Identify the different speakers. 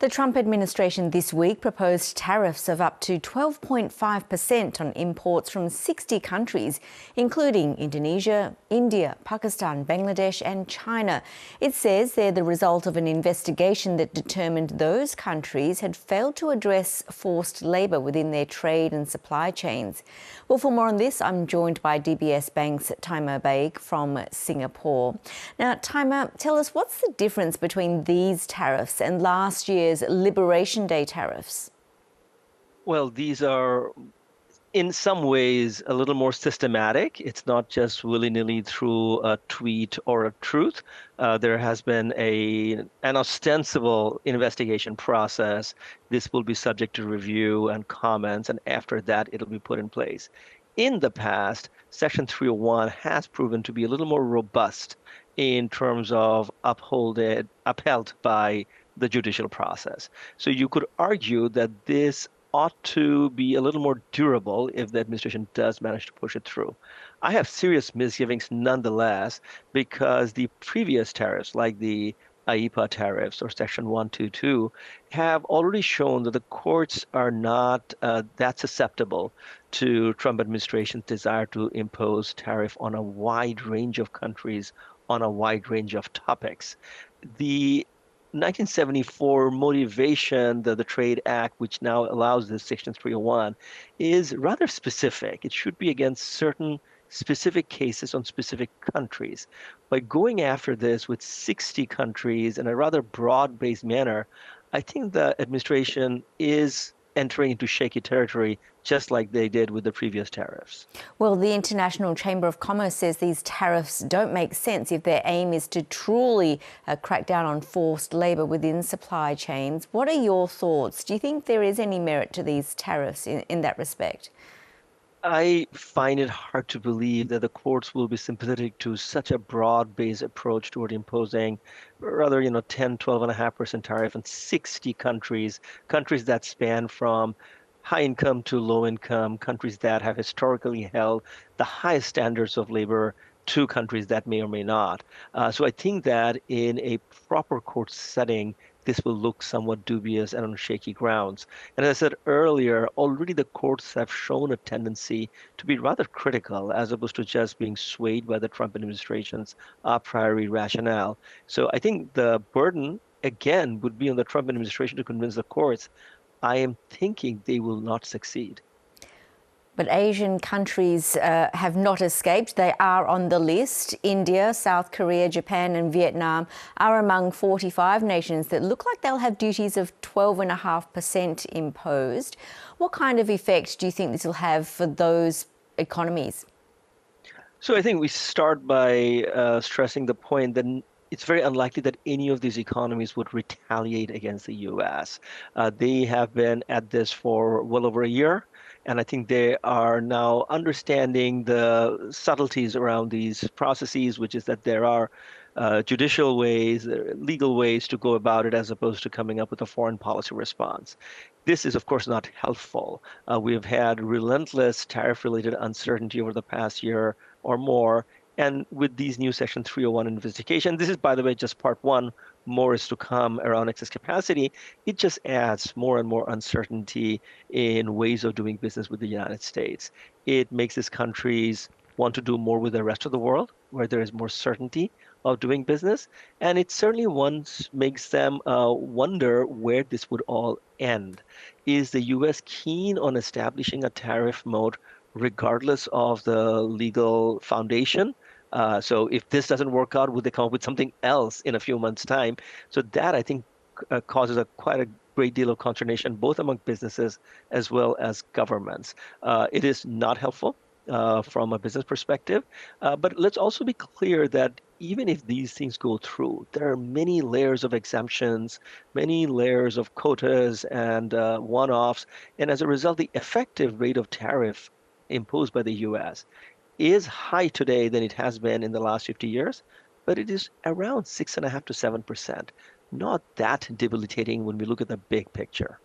Speaker 1: The Trump administration this week proposed tariffs of up to 12.5% on imports from 60 countries, including Indonesia, India, Pakistan, Bangladesh and China. It says they're the result of an investigation that determined those countries had failed to address forced labour within their trade and supply chains. Well, for more on this, I'm joined by DBS Bank's Taimur Baig from Singapore. Now, Taimur, tell us, what's the difference between these tariffs and last year's Liberation Day tariffs?
Speaker 2: Well, these are in some ways a little more systematic. It's not just willy-nilly through a tweet or a truth. There has been an ostensible investigation process. This will be subject to review and comments, and after that, it'll be put in place. In the past, Section 301 has proven to be a little more robust in terms of upheld by the judicial process. So you could argue that this ought to be a little more durable if the administration does manage to push it through. I have serious misgivings nonetheless, because the previous tariffs, like the IEEPA tariffs or Section 122, have already shown that the courts are not that susceptible to Trump administration's desire to impose tariff on a wide range of countries on a wide range of topics. The 1974 motivation, the Trade Act, which now allows this Section 301, is rather specific. It should be against certain specific cases on specific countries. By going after this with 60 countries in a rather broad-based manner, I think the administration is entering into shaky territory, just like they did with the previous tariffs.
Speaker 1: Well, the International Chamber of Commerce says these tariffs don't make sense if their aim is to truly crack down on forced labour within supply chains. What are your thoughts? Do you think there is any merit to these tariffs in that respect?
Speaker 2: I find it hard to believe that the courts will be sympathetic to such a broad-based approach toward imposing rather, 10, 12.5% tariff on 60 countries that span from high income to low income, countries that have historically held the highest standards of labor to countries that may or may not. So I think that in a proper court setting, this will look somewhat dubious and on shaky grounds. And as I said earlier, already the courts have shown a tendency to be rather critical as opposed to just being swayed by the Trump administration's a priori rationale. So I think the burden, again, would be on the Trump administration to convince the courts. I am thinking they will not succeed.
Speaker 1: But Asian countries have not escaped. They are on the list. India, South Korea, Japan and Vietnam are among 45 nations that look like they'll have duties of 12.5% imposed. What kind of effect do you think this will have for those economies?
Speaker 2: So I think we start by stressing the point that it's very unlikely that any of these economies would retaliate against the U.S. They have been at this for well over a year. And I think they are now understanding the subtleties around these processes, which is that there are judicial ways, legal ways to go about it, as opposed to coming up with a foreign policy response. This is, of course, not helpful. We have had relentless tariff-related uncertainty over the past year or more. And with these new Section 301 investigation, this is, by the way, just part one, more is to come around excess capacity. It just adds more and more uncertainty in ways of doing business with the United States. It makes these countries want to do more with the rest of the world, where there is more certainty of doing business. And it certainly makes them wonder where this would all end. Is the U.S. keen on establishing a tariff mode regardless of the legal foundation? So if this doesn't work out, would they come up with something else in a few months' time? So that, I think, causes quite a great deal of consternation, both among businesses as well as governments. It is not helpful from a business perspective. But let's also be clear that even if these things go through, there are many layers of exemptions, many layers of quotas and one-offs. And as a result, the effective rate of tariff imposed by the U.S. is high today than it has been in the last 50 years, but it is around 6.5% to 7%. Not that debilitating when we look at the big picture.